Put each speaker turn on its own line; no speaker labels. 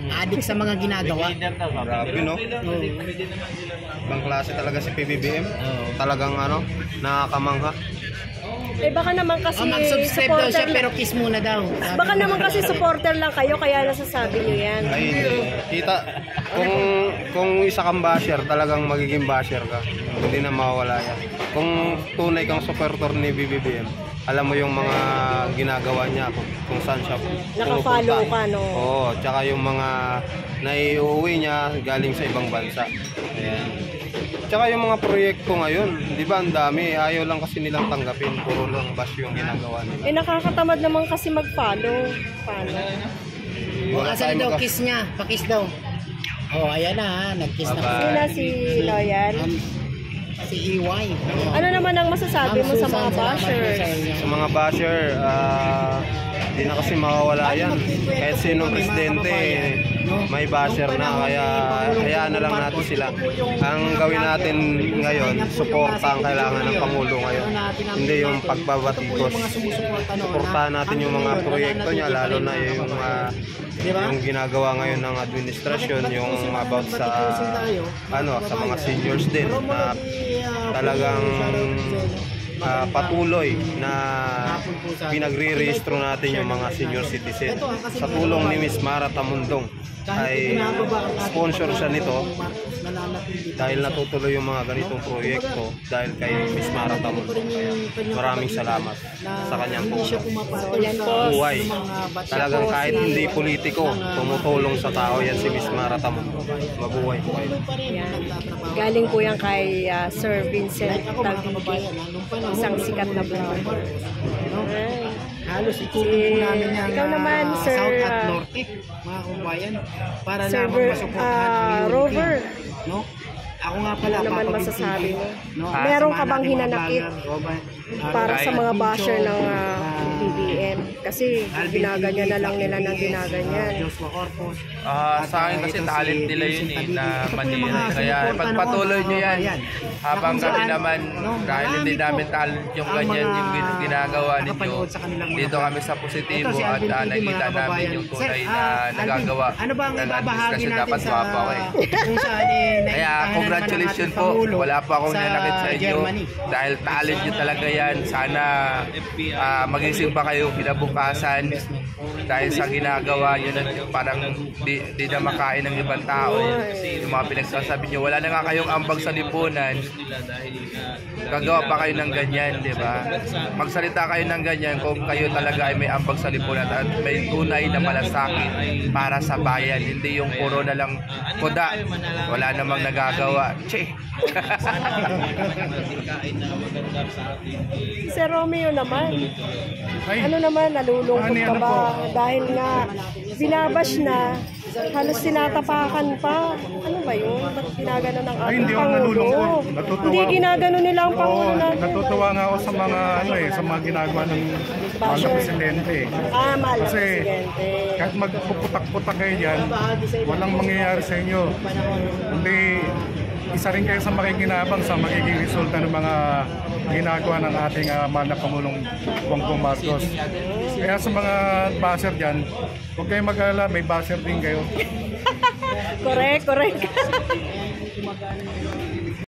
Adik sa mga ginagawa.
Grabe, no? Ibang klase talaga si PBBM. Talagang ano, nakakamangha.
Eh baka naman kasi
Mag-subscribe daw siya pero kiss muna daw.
baka naman kasi supporter lang kayo kaya nasasabi niyo yan.
Ay, kita, kung isa kang basher, talagang magiging basher ka. Hindi na mawawala yan. Kung tunay kang supporter ni BBBM, alam mo yung mga ginagawa niya, kung saan siya
Naka-follow ka, no?
Oo, tsaka yung mga naiuwi niya galing sa ibang bansa. Ayan. Tsaka yung mga proyekto ngayon, di ba ang dami, ayaw lang kasi nilang tanggapin, puro lang bash yung ginagawa nila.
Eh nakakatamad naman kasi mag-follow. Paano?
O, asan daw kiss niya? Pakiss daw. Oh, ayan na ha, nag-kiss na.
Sino si Loyan?
Si EY.
Ano naman ang masasabi mo sa mga bashers?
Sa mga basher, di na kasi mawawala yan. Kahit sinong presidente, may basher na, kaya hayaan na lang natin sila. Ang gawin natin ngayon, suporta ang kailangan ng Pangulo ngayon. Hindi yung pagbabatikos. Suportahan natin yung mga proyekto niya, lalo na yung ginagawa ngayon ng administrasyon, yung about sa sa mga seniors din na talagang patuloy na pinagre-rehistro natin yung mga senior citizen. Sa tulong ni Miss Mara Tamundong ay sponsor siya nito dahil natutuloy yung mga ganitong proyekto dahil kay Miss Mara Tamundong. Maraming salamat sa kanyang buhay. Talagang kahit hindi politiko, tumutulong sa tao yan si Miss Mara Tamundong. Mabuhay po kayo.
Galing po yan kay Sir Vincent Taguig, isang sikat na vlogger.
Halos itulong namin yan
ikaw naman, Sir
South at Norte, mga kumbayan, para
Sir
lamang masuportahan ang
Rover.
no? Ako nga pala,
Ano naman
Papa
masasabi mo?
no?
Meron ka
Samahan
bang
natin mga
hinanakit
vlogger,
para sa mga basher ng
Pincho,
BBM? Kasi ginaganyan na lang nila ng ginaganyan.
Joshua Corpus.
Sa akin kasi talent nila yun na manira. Kaya pagpatuloy nyo yan, habang kami naman, dahil hindi namin talent yung ganyan yung ginagawa ninyo, dito kami sa positibo at nakita namin yung tunay na nagagawa ng administrasyon. Dapat guwapo ako eh. Kaya congratulations po, wala pa akong nanakit sa inyo dahil talent nyo talaga yan. Sana magising pa kayo kinabukasan dahil sa ginagawa nyo na parang di na makain ng ibang tao. Yung mga pinagsasabi nyo, wala na nga kayong ambag sa lipunan, gagawa pa kayo ng ganyan, di ba? Magsalita kayo ng ganyan kung kayo talaga ay may ambag sa lipunan at may tunay na malasakit para sa bayan, hindi yung puro na lang kuda, wala namang nagagawa. Che!
Si Romeo naman, ano naman, nalulungkot ka ba? Dahil nga, binabash na, halos tinatapakan pa. Ano ba yun? Ba't ginagano ng ating Pangulo? Hindi ginagano nila ang Pangulo natin.
Natutuwa nga ako sa mga sa mga ginagawa ng mga presidente.
Mahal na
Kasi
presidente.
kahit magpuputak-putak kayo dyan, walang mangyayari sa inyo. Hindi, isa rin kayo sa makikinabang sa magiging resulta ng mga ginagawa ng ating mahal na Pangulong Bongbong Marcos. Kaya sa mga basher dyan, huwag kayong mag-alala, may basher din kayo.
Correct.